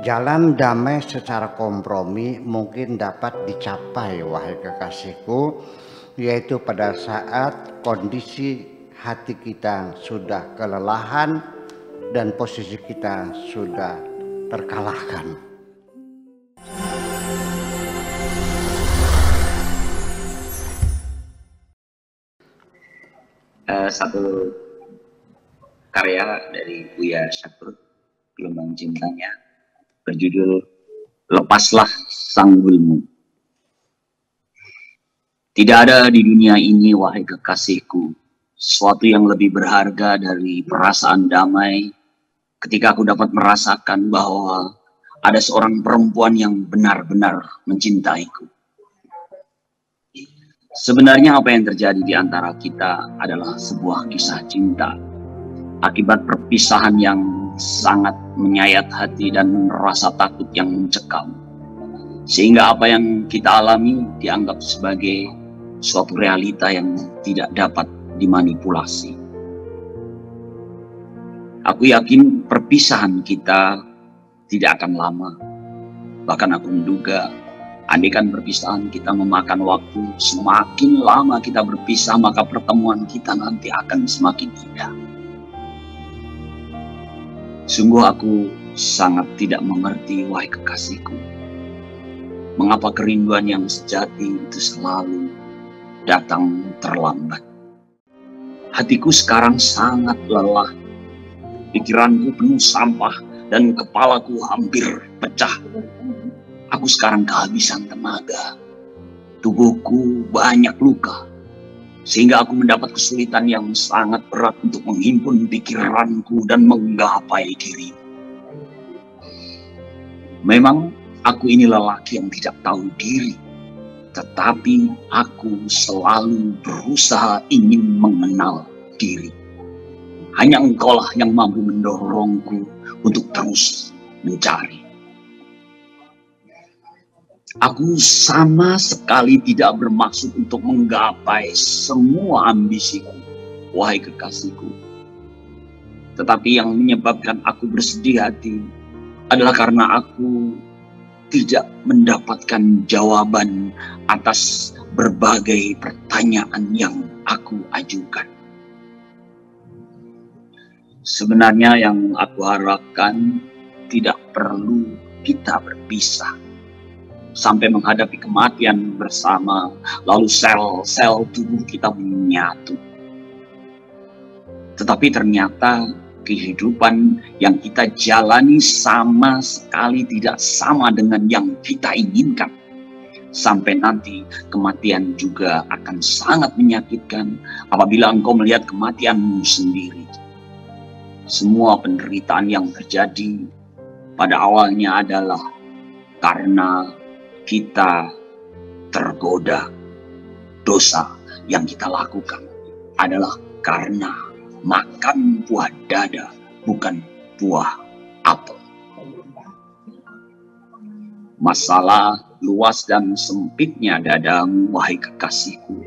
Jalan damai secara kompromi mungkin dapat dicapai, wahai kekasihku, yaitu pada saat kondisi hati kita sudah kelelahan dan posisi kita sudah terkalahkan. Satu karya dari Buya Syakur, Gelombang Cintanya, berjudul Lepaslah Sanggulmu. Tidak ada di dunia ini, wahai kekasihku, sesuatu yang lebih berharga dari perasaan damai ketika aku dapat merasakan bahwa ada seorang perempuan yang benar-benar mencintaiku. Sebenarnya apa yang terjadi di antara kita adalah sebuah kisah cinta akibat perpisahan yang sangat menyayat hati dan rasa takut yang mencekam. Sehingga apa yang kita alami dianggap sebagai suatu realita yang tidak dapat dimanipulasi. Aku yakin perpisahan kita tidak akan lama. Bahkan aku menduga, andaikan perpisahan kita memakan waktu, semakin lama kita berpisah, maka pertemuan kita nanti akan semakin indah. Sungguh aku sangat tidak mengerti, wahai kekasihku, mengapa kerinduan yang sejati itu selalu datang terlambat. Hatiku sekarang sangat lelah, pikiranku penuh sampah dan kepalaku hampir pecah. Aku sekarang kehabisan tenaga, tubuhku banyak luka, sehingga aku mendapat kesulitan yang sangat berat untuk menghimpun pikiranku dan menggapai diri. Memang aku ini lelaki yang tidak tahu diri, tetapi aku selalu berusaha ingin mengenal diri. Hanya engkaulah yang mampu mendorongku untuk terus mencari. Aku sama sekali tidak bermaksud untuk menggapai semua ambisiku, wahai kekasihku. Tetapi yang menyebabkan aku bersedih hati adalah karena aku tidak mendapatkan jawaban atas berbagai pertanyaan yang aku ajukan. Sebenarnya yang aku harapkan tidak perlu kita berpisah sampai menghadapi kematian bersama, lalu sel-sel tubuh kita menyatu. Tetapi ternyata kehidupan yang kita jalani sama sekali tidak sama dengan yang kita inginkan. Sampai nanti kematian juga akan sangat menyakitkan apabila engkau melihat kematianmu sendiri. Semua penderitaan yang terjadi pada awalnya adalah karena kita tergoda. Dosa yang kita lakukan adalah karena makan buah dada, bukan buah apel. Masalah luas dan sempitnya dadamu, wahai kekasihku,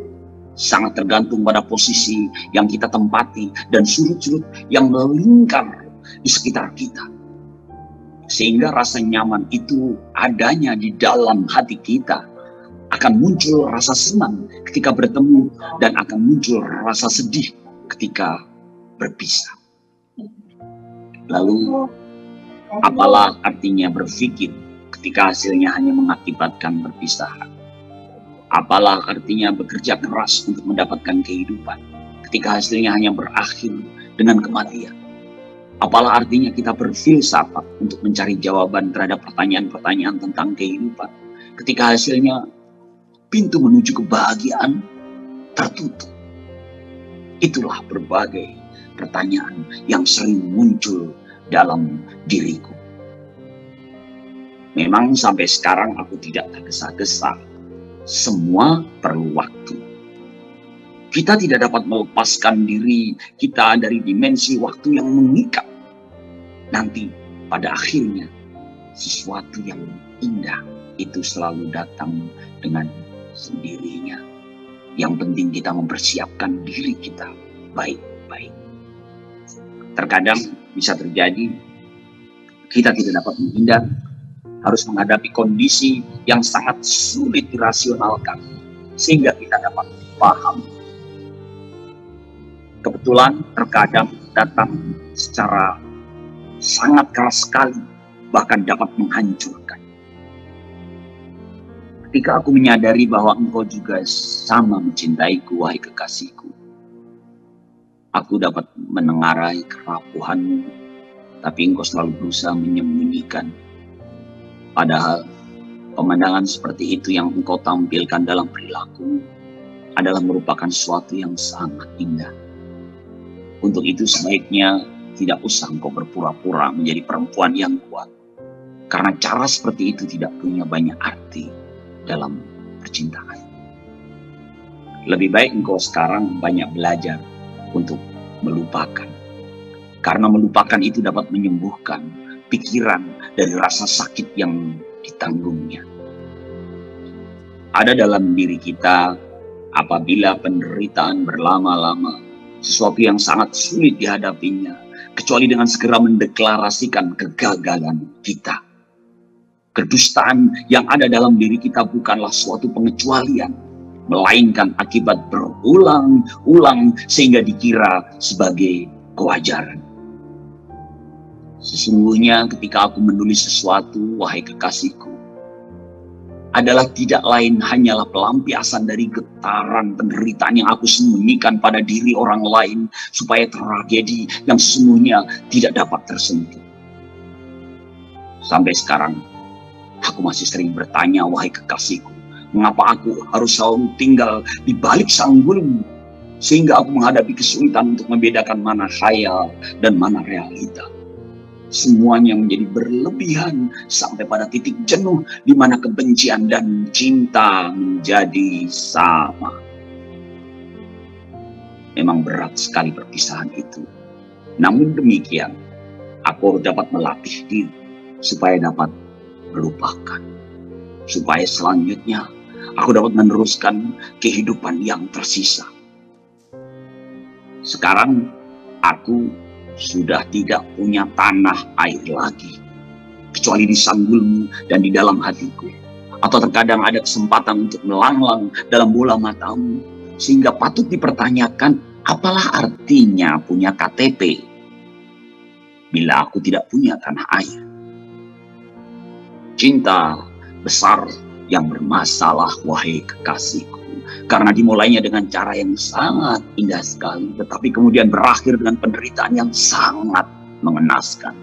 sangat tergantung pada posisi yang kita tempati dan sudut-sudut yang melingkar di sekitar kita. Sehingga rasa nyaman itu adanya di dalam hati kita. Akan muncul rasa senang ketika bertemu dan akan muncul rasa sedih ketika berpisah. Lalu, apalah artinya berpikir ketika hasilnya hanya mengakibatkan perpisahan? Apalah artinya bekerja keras untuk mendapatkan kehidupan ketika hasilnya hanya berakhir dengan kematian? Apalah artinya kita berfilsafat untuk mencari jawaban terhadap pertanyaan-pertanyaan tentang kehidupan ketika hasilnya pintu menuju kebahagiaan tertutup? Itulah berbagai pertanyaan yang sering muncul dalam diriku. Memang sampai sekarang aku tidak tergesa-gesa. Semua perlu waktu. Kita tidak dapat melepaskan diri kita dari dimensi waktu yang mengikat. Nanti pada akhirnya sesuatu yang indah itu selalu datang dengan sendirinya. Yang penting kita mempersiapkan diri kita baik-baik. Terkadang bisa terjadi Kita tidak dapat menghindar, harus menghadapi kondisi yang sangat sulit dirasionalkan, sehingga kita dapat paham. Kebetulan terkadang datang secara sangat keras sekali, bahkan dapat menghancurkan. Ketika aku menyadari bahwa engkau juga sama mencintaiku, wahai kekasihku, aku dapat menengarai kerapuhanmu, tapi engkau selalu berusaha menyembunyikan. Padahal pemandangan seperti itu yang engkau tampilkan dalam perilaku adalah merupakan sesuatu yang sangat indah. Untuk itu sebaiknya tidak usah engkau berpura-pura menjadi perempuan yang kuat, karena cara seperti itu tidak punya banyak arti dalam percintaan. Lebih baik engkau sekarang banyak belajar untuk melupakan, karena melupakan itu dapat menyembuhkan pikiran dari rasa sakit yang ditanggungnya. Ada dalam diri kita, apabila penderitaan berlama-lama, sesuatu yang sangat sulit dihadapinya, kecuali dengan segera mendeklarasikan kegagalan kita. Kedustaan yang ada dalam diri kita bukanlah suatu pengecualian, melainkan akibat berulang-ulang sehingga dikira sebagai kewajaran. Sesungguhnya ketika aku menulis sesuatu, wahai kekasihku, adalah tidak lain hanyalah pelampiasan dari getaran penderitaan yang aku sembunyikan pada diri orang lain, supaya tragedi yang sesungguhnya tidak dapat tersentuh. Sampai sekarang, aku masih sering bertanya, wahai kekasihku, mengapa aku harus selalu tinggal di balik sanggulmu, sehingga aku menghadapi kesulitan untuk membedakan mana khayal dan mana realita. Semuanya menjadi berlebihan sampai pada titik jenuh di mana kebencian dan cinta menjadi sama. Memang berat sekali perpisahan itu. Namun demikian, aku dapat melatih diri supaya dapat melupakan, supaya selanjutnya aku dapat meneruskan kehidupan yang tersisa. Sekarang aku sudah tidak punya tanah air lagi, kecuali di sanggulmu dan di dalam hatiku. Atau terkadang ada kesempatan untuk melanglang dalam bola matamu, sehingga patut dipertanyakan, apalah artinya punya KTP bila aku tidak punya tanah air. Cinta besar yang bermasalah, wahai kekasihku, karena dimulainya dengan cara yang sangat indah sekali, tetapi kemudian berakhir dengan penderitaan yang sangat mengenaskan.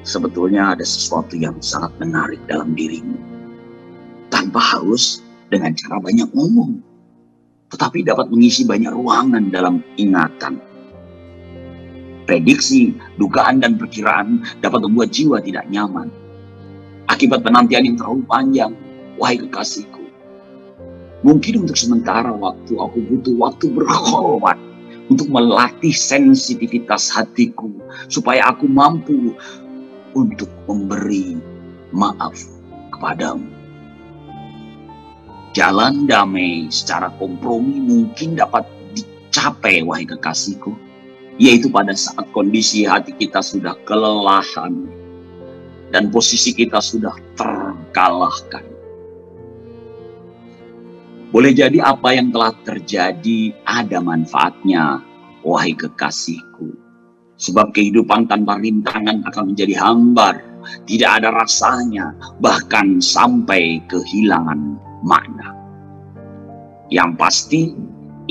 Sebetulnya ada sesuatu yang sangat menarik dalam dirimu, tanpa harus dengan cara banyak ngomong, tetapi dapat mengisi banyak ruangan dalam ingatan. Prediksi, dugaan, dan perkiraan dapat membuat jiwa tidak nyaman akibat penantian yang terlalu panjang, wahai kekasihku. Mungkin untuk sementara waktu aku butuh waktu berkorban untuk melatih sensitivitas hatiku, supaya aku mampu untuk memberi maaf kepadamu. Jalan damai secara kompromi mungkin dapat dicapai, wahai kekasihku, yaitu pada saat kondisi hati kita sudah kelelahan dan posisi kita sudah terkalahkan. Boleh jadi apa yang telah terjadi ada manfaatnya, wahai kekasihku. Sebab kehidupan tanpa rintangan akan menjadi hambar, tidak ada rasanya, bahkan sampai kehilangan makna. Yang pasti,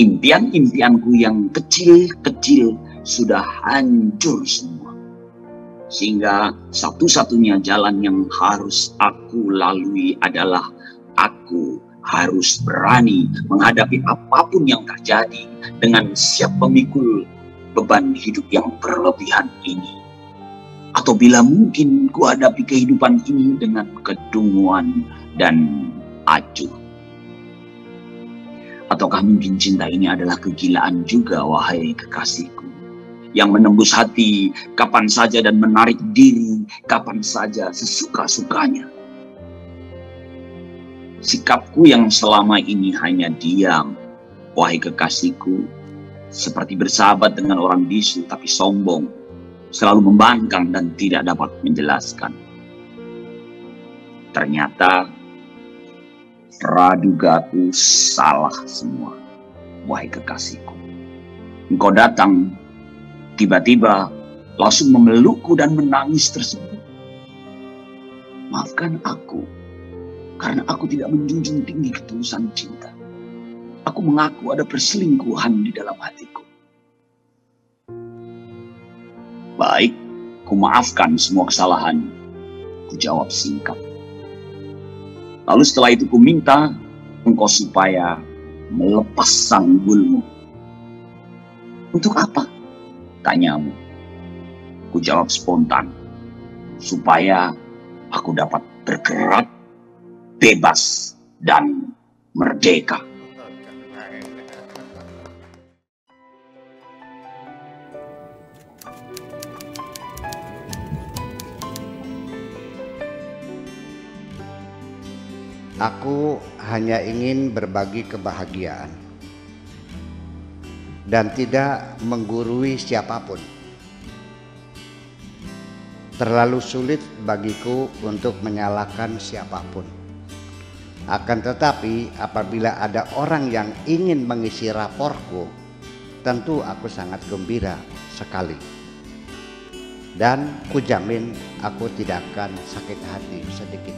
impian-impianku yang kecil-kecil sudah hancur semua. Sehingga satu-satunya jalan yang harus aku lalui adalah aku harus berani menghadapi apapun yang terjadi dengan siap memikul beban hidup yang berlebihan ini. Atau bila mungkin ku hadapi kehidupan ini dengan kedunguan dan acuh. Ataukah mungkin cinta ini adalah kegilaan juga, wahai kekasihku, yang menembus hati kapan saja dan menarik diri kapan saja sesuka-sukanya. Sikapku yang selama ini hanya diam, wahai kekasihku, seperti bersahabat dengan orang bisu tapi sombong, selalu membangkang dan tidak dapat menjelaskan. Ternyata pradugaku salah semua, wahai kekasihku. Engkau datang tiba-tiba langsung memelukku dan menangis tersebut. Maafkan aku, karena aku tidak menjunjung tinggi ketulusan cinta. Aku mengaku ada perselingkuhan di dalam hatiku. Baik, ku maafkan semua kesalahan. Ku jawab singkat. Lalu setelah itu ku minta engkau supaya melepas sanggulmu. Untuk apa? Tanyamu. Ku jawab spontan. Supaya aku dapat bergerak bebas dan merdeka. Aku hanya ingin berbagi kebahagiaan dan tidak menggurui siapapun. Terlalu sulit bagiku untuk menyalahkan siapapun. Akan tetapi apabila ada orang yang ingin mengisi raporku, tentu aku sangat gembira sekali. Dan kujamin aku tidak akan sakit hati sedikit.